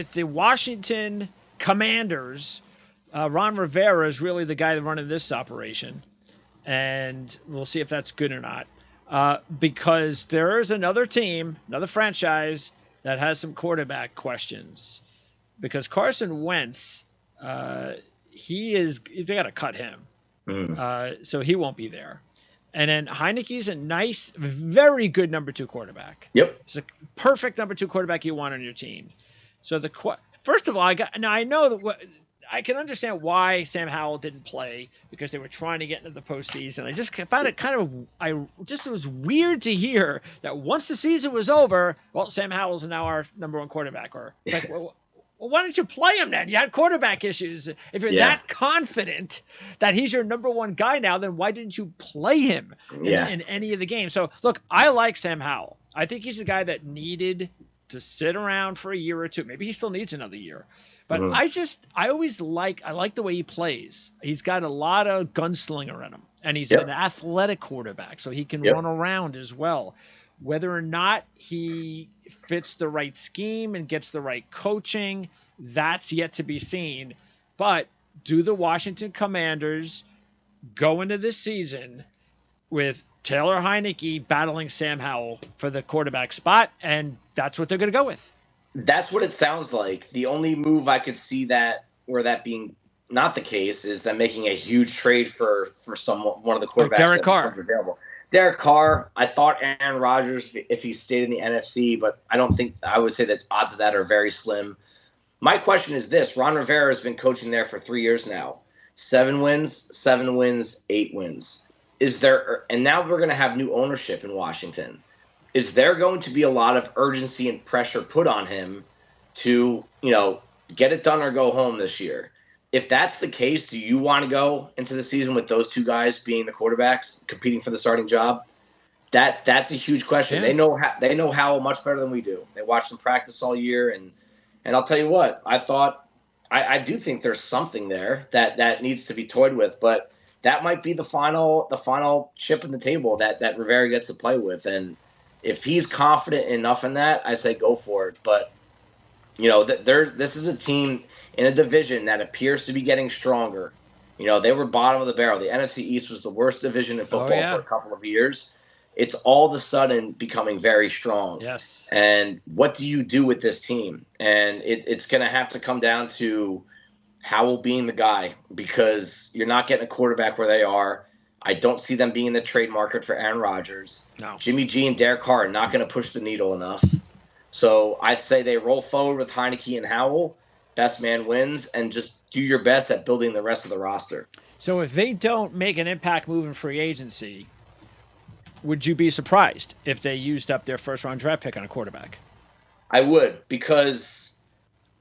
with the Washington Commanders, Ron Rivera is really the guy running this operation, and we'll see if that's good or not. Because there is another team, another franchise that has some quarterback questions. Because Carson Wentz, they got to cut him, so he won't be there. And then Heineke's a nice, very good number 2 quarterback. Yep, it's a perfect number 2 quarterback you want on your team. So first of all, I know that I can understand why Sam Howell didn't play, because they were trying to get into the postseason. I just found it it was weird to hear that once the season was over, well, Sam Howell's now our number 1 quarterback. Or it's like, well, why don't you play him then? You had quarterback issues. If you're that confident that he's your number 1 guy now, then why didn't you play him in any of the games? So look, I like Sam Howell. I think he's the guy that needed to sit around for a year or two. Maybe he still needs another year. But I like the way he plays. He's got a lot of gunslinger in him, and he's an athletic quarterback, so he can run around as well. Whether or not he fits the right scheme and gets the right coaching, that's yet to be seen. But do the Washington Commanders go into this season with Taylor Heineke battling Sam Howell for the quarterback spot? And that's what they're going to go with. That's what it sounds like. The only move I could see that being not the case is them making a huge trade for one of the quarterbacks. Derek Carr. Available. Derek Carr. I thought Aaron Rodgers if he stayed in the NFC, but I would say that odds of that are very slim. My question is this: Ron Rivera has been coaching there for 3 years now. 7 wins, 8 wins. And now we're going to have new ownership in Washington. Is there going to be a lot of urgency and pressure put on him to, get it done or go home this year? If that's the case, do you want to go into the season with those 2 guys being the quarterbacks competing for the starting job? That's a huge question. Yeah. They know Howell much better than we do. They watched him practice all year, and I'll tell you what, I do think there's something there that needs to be toyed with, but that might be the final chip in the table that Rivera gets to play with. And if he's confident enough in that, I say go for it. But this is a team in a division that appears to be getting stronger. They were bottom of the barrel. The NFC East was the worst division in football for a couple of years. It's all of a sudden becoming very strong. Yes. And what do you do with this team? And it's going to have to come down to Howell being the guy, because you're not getting a quarterback where they are. I don't see them being in the trade market for Aaron Rodgers. No. Jimmy G and Derek Carr are not going to push the needle enough. So I say they roll forward with Heineke and Howell. Best man wins, and just do your best at building the rest of the roster. So if they don't make an impact move in free agency, would you be surprised if they used up their first-round draft pick on a quarterback? I would, because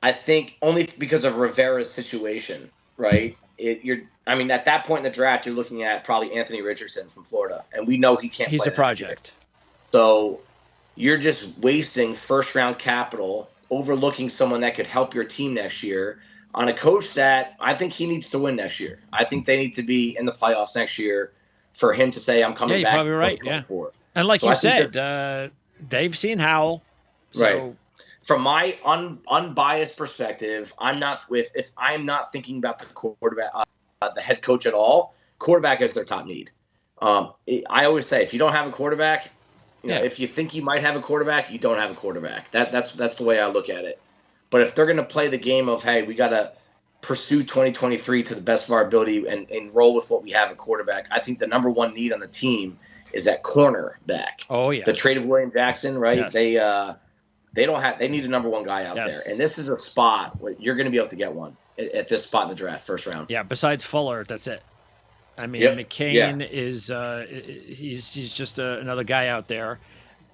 I think only because of Rivera's situation, right? At that point in the draft, you're looking at probably Anthony Richardson from Florida, and we know he can't. He's a project. So you're just wasting first-round capital, overlooking someone that could help your team next year on a coach that I think he needs to win next year. I think they need to be in the playoffs next year for him to say, I'm coming back. Yeah, you're probably right, yeah. And like you said, they've seen Howell. So. Right. From my unbiased perspective, if I'm not thinking about the quarterback, the head coach at all, quarterback is their top need. I always say, if you don't have a quarterback, if you think you might have a quarterback, you don't have a quarterback. That's the way I look at it. But if they're going to play the game of, hey, we got to pursue 2023 to the best of our ability and roll with what we have at quarterback, I think the number 1 need on the team is that cornerback. Oh yeah. The trade of William Jackson, right? Yes. They need a number 1 guy out there. And this is a spot where you're going to be able to get one at this spot in the draft, first round. Yeah, besides Fuller, that's it. I mean, McCain is he's just another guy out there.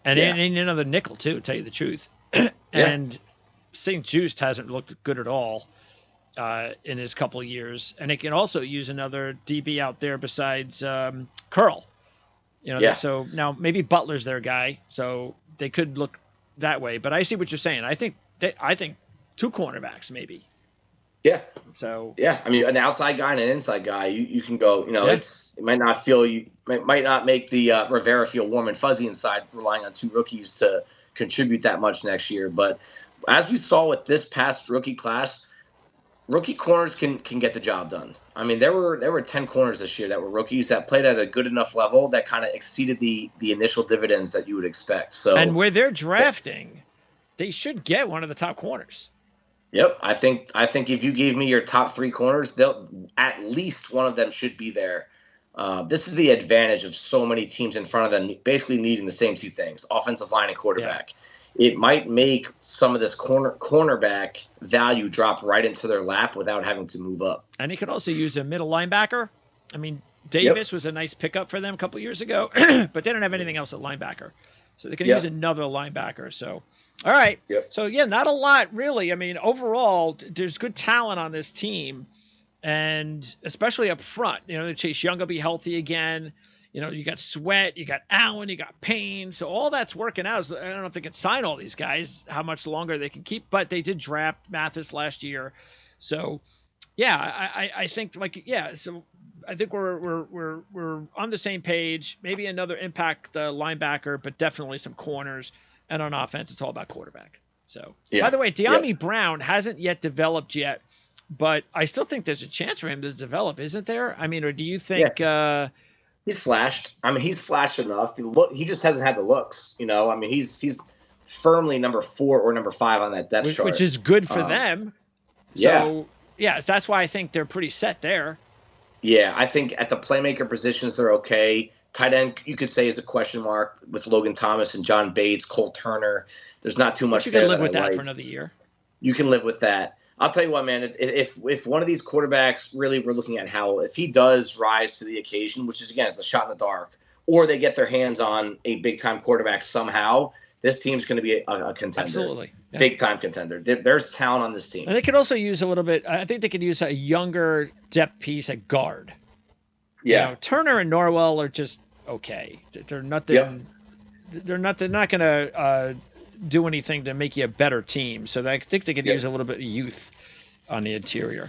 And another nickel, too, to tell you the truth. And St. Just hasn't looked good at all in his couple of years. And they can also use another DB out there besides Curl. So now maybe Butler's their guy, so they could look that way. But I see what you're saying. I think 2 cornerbacks maybe. Yeah. So yeah, I mean, an outside guy and an inside guy, you can go. It might not make the Rivera feel warm and fuzzy inside, relying on 2 rookies to contribute that much next year. But as we saw with this past rookie class, rookie corners can get the job done. I mean, there were 10 corners this year that were rookies that played at a good enough level that kind of exceeded the initial dividends that you would expect. So, And where they're drafting, they should get one of the top corners. Yep, I think if you gave me your top 3 corners, they'll at least one of them should be there. This is the advantage of so many teams in front of them, basically needing the same 2 things: offensive line and quarterback. Yeah. It might make some of this cornerback value drop right into their lap without having to move up. And he could also use a middle linebacker. I mean, Davis was a nice pickup for them a couple years ago, but they don't have anything else at linebacker, so they could use another linebacker. So. All right. Yep. So, yeah, not a lot, really. I mean, overall, there's good talent on this team, and especially up front. You know, Chase Young will be healthy again. You know, you got Sweat, you got Allen, you got Payne. So all that's working out. I don't know if they can sign all these guys, how much longer they can keep, but they did draft Mathis last year. So, yeah, I think, so I think we're on the same page. Maybe another impact linebacker, but definitely some corners. And on offense, it's all about quarterback. So, by the way, De'Ami Brown hasn't yet developed yet, but I still think there's a chance for him to develop, isn't there? I mean, or do you think he's flashed? I mean, he's flashed enough. He just hasn't had the looks. You know, I mean, he's firmly number 4 or number 5 on that depth chart, which is good for them. So, that's why I think they're pretty set there. Yeah, I think at the playmaker positions they're okay. Tight end, you could say, is a question mark with Logan Thomas and John Bates, Cole Turner. There's not too much. But you can live with that for another year. You can live with that. I'll tell you what, man. If one of these quarterbacks, really, we're looking at Howell, if he does rise to the occasion, which is again, it's a shot in the dark, or they get their hands on a big time quarterback somehow, this team's going to be a contender. Absolutely, big time contender. There's talent on this team, and they could also use a little bit. I think they could use a younger depth piece at guard. Yeah, you know, Turner and Norwell are just okay. They're nothing. Yep. They're not going to do anything to make you a better team. So I think they could use a little bit of youth on the interior.